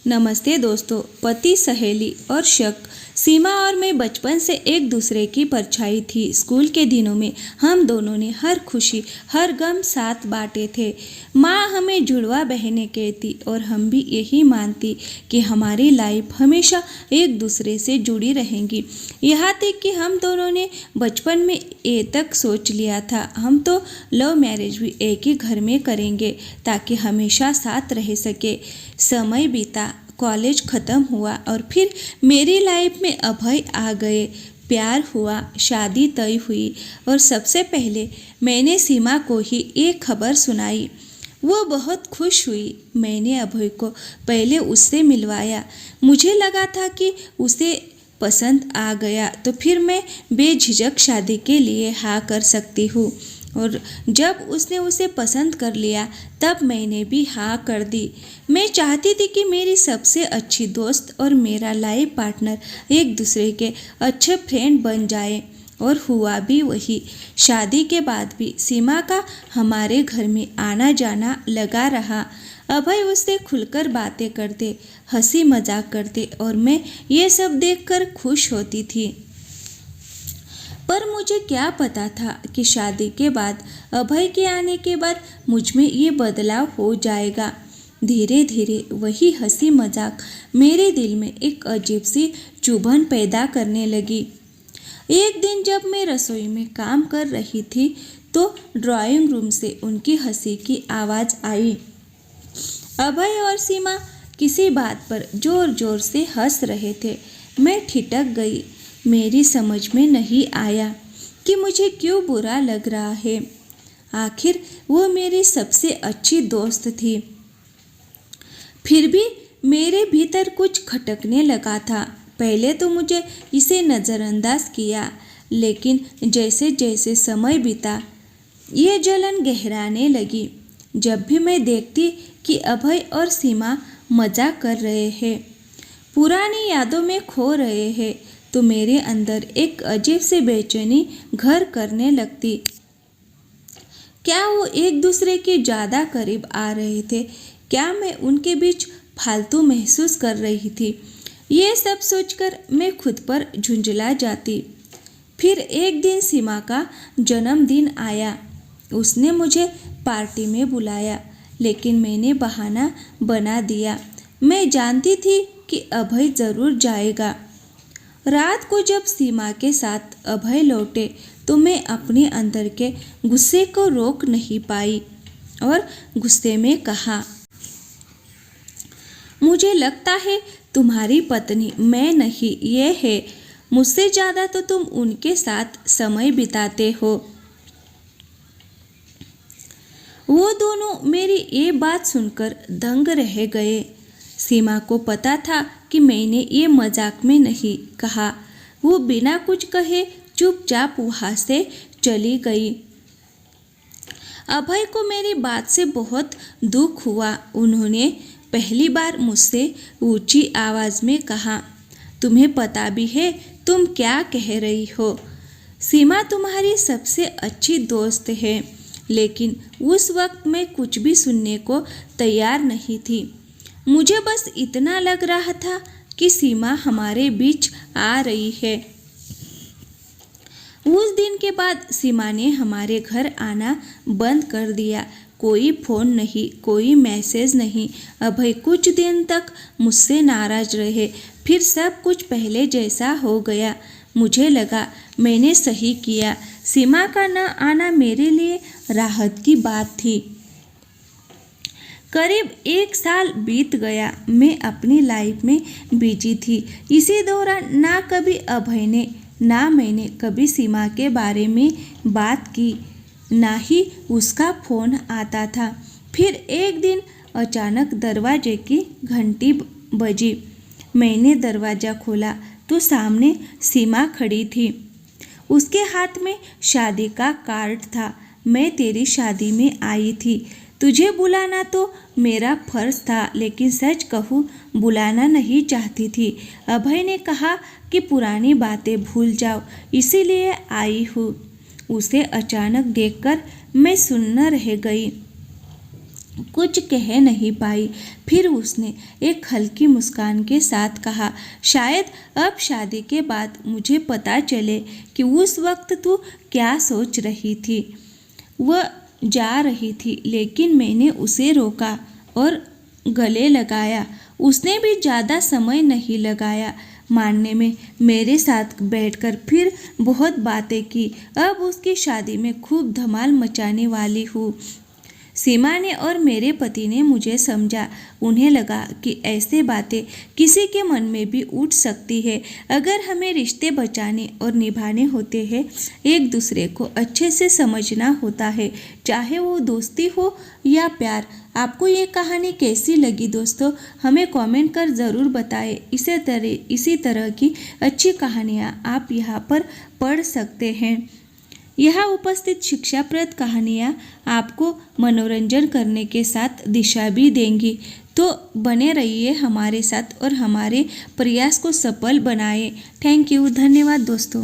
नमस्ते दोस्तों। पति, सहेली और शक। सीमा और मैं बचपन से एक दूसरे की परछाई थी। स्कूल के दिनों में हम दोनों ने हर खुशी हर गम साथ बांटे थे। माँ हमें जुड़वा बहनें कहती और हम भी यही मानती कि हमारी लाइफ हमेशा एक दूसरे से जुड़ी रहेंगी। यहाँ तक कि हम दोनों ने बचपन में ये तक सोच लिया था हम तो लव मैरिज भी एक ही घर में करेंगे ताकि हमेशा साथ रह सके। समय बीता, कॉलेज ख़त्म हुआ और फिर मेरी लाइफ में अभय आ गए। प्यार हुआ, शादी तय हुई और सबसे पहले मैंने सीमा को ही एक खबर सुनाई। वो बहुत खुश हुई। मैंने अभय को पहले उससे मिलवाया। मुझे लगा था कि उसे पसंद आ गया तो फिर मैं बेझिझक शादी के लिए हाँ कर सकती हूँ। और जब उसने उसे पसंद कर लिया तब मैंने भी हाँ कर दी। मैं चाहती थी कि मेरी सबसे अच्छी दोस्त और मेरा लाइफ पार्टनर एक दूसरे के अच्छे फ्रेंड बन जाए और हुआ भी वही। शादी के बाद भी सीमा का हमारे घर में आना जाना लगा रहा। अभय उससे खुलकर बातें करते, हंसी मजाक करते और मैं ये सब देखकर खुश होती थी। पर मुझे क्या पता था कि शादी के बाद, अभय के आने के बाद मुझ में ये बदलाव हो जाएगा। धीरे धीरे वही हंसी मजाक मेरे दिल में एक अजीब सी चुभन पैदा करने लगी। एक दिन जब मैं रसोई में काम कर रही थी तो ड्राइंग रूम से उनकी हंसी की आवाज़ आई। अभय और सीमा किसी बात पर जोर जोर से हंस रहे थे। मैं ठिठक गई। मेरी समझ में नहीं आया कि मुझे क्यों बुरा लग रहा है। आखिर वो मेरी सबसे अच्छी दोस्त थी। फिर भी मेरे भीतर कुछ खटकने लगा था। पहले तो मुझे इसे नज़रअंदाज किया, लेकिन जैसे जैसे समय बीता ये जलन गहराने लगी। जब भी मैं देखती कि अभय और सीमा मजाक कर रहे हैं, पुरानी यादों में खो रहे हैं, तो मेरे अंदर एक अजीब सी बेचैनी घर करने लगती। क्या वो एक दूसरे के ज़्यादा करीब आ रहे थे? क्या मैं उनके बीच फालतू महसूस कर रही थी? ये सब सोचकर मैं खुद पर झुंझला जाती। फिर एक दिन सीमा का जन्मदिन आया। उसने मुझे पार्टी में बुलाया, लेकिन मैंने बहाना बना दिया। मैं जानती थी कि अभय ज़रूर जाएगा। रात को जब सीमा के साथ अभय लौटे तो मैं अपने अंदर के गुस्से को रोक नहीं पाई और गुस्से में कहा, मुझे लगता है तुम्हारी पत्नी मैं नहीं ये है। मुझसे ज़्यादा तो तुम उनके साथ समय बिताते हो। वो दोनों मेरी ये बात सुनकर दंग रह गए। सीमा को पता था कि मैंने ये मजाक में नहीं कहा। वो बिना कुछ कहे चुपचाप वहाँ से चली गई। अभय को मेरी बात से बहुत दुख हुआ। उन्होंने पहली बार मुझसे ऊंची आवाज़ में कहा, तुम्हें पता भी है तुम क्या कह रही हो? सीमा तुम्हारी सबसे अच्छी दोस्त है। लेकिन उस वक्त मैं कुछ भी सुनने को तैयार नहीं थी। मुझे बस इतना लग रहा था कि सीमा हमारे बीच आ रही है। उस दिन के बाद सीमा ने हमारे घर आना बंद कर दिया। कोई फ़ोन नहीं, कोई मैसेज नहीं। अभय कुछ दिन तक मुझसे नाराज रहे। फिर सब कुछ पहले जैसा हो गया। मुझे लगा मैंने सही किया। सीमा का न आना मेरे लिए राहत की बात थी। करीब 1 साल बीत गया। मैं अपनी लाइफ में बिजी थी। इसी दौरान ना कभी अभय ने ना मैंने कभी सीमा के बारे में बात की, ना ही उसका फ़ोन आता था। फिर एक दिन अचानक दरवाजे की घंटी बजी। मैंने दरवाज़ा खोला तो सामने सीमा खड़ी थी। उसके हाथ में शादी का कार्ड था। मैं तेरी शादी में आई थी। तुझे बुलाना तो मेरा फ़र्ज था, लेकिन सच कहूँ बुलाना नहीं चाहती थी। अभय ने कहा कि पुरानी बातें भूल जाओ, इसीलिए आई हूँ। उसे अचानक देखकर मैं सुन्न रह गई। कुछ कह नहीं पाई। फिर उसने एक हल्की मुस्कान के साथ कहा, शायद अब शादी के बाद मुझे पता चले कि उस वक्त तू क्या सोच रही थी। वह जा रही थी लेकिन मैंने उसे रोका और गले लगाया। उसने भी ज़्यादा समय नहीं लगाया मानने में। मेरे साथ बैठकर फिर बहुत बातें की। अब उसकी शादी में खूब धमाल मचाने वाली हूँ। सीमा ने और मेरे पति ने मुझे समझा। उन्हें लगा कि ऐसे बातें किसी के मन में भी उठ सकती है। अगर हमें रिश्ते बचाने और निभाने होते हैं, एक दूसरे को अच्छे से समझना होता है, चाहे वो दोस्ती हो या प्यार। आपको ये कहानी कैसी लगी दोस्तों? हमें कमेंट कर ज़रूर बताएं। इसी तरह की अच्छी कहानियाँ आप यहाँ पर पढ़ सकते हैं। यहाँ उपस्थित शिक्षाप्रद कहानियाँ आपको मनोरंजन करने के साथ दिशा भी देंगी। तो बने रहिए हमारे साथ और हमारे प्रयास को सफल बनाएं। थैंक यू, धन्यवाद दोस्तों।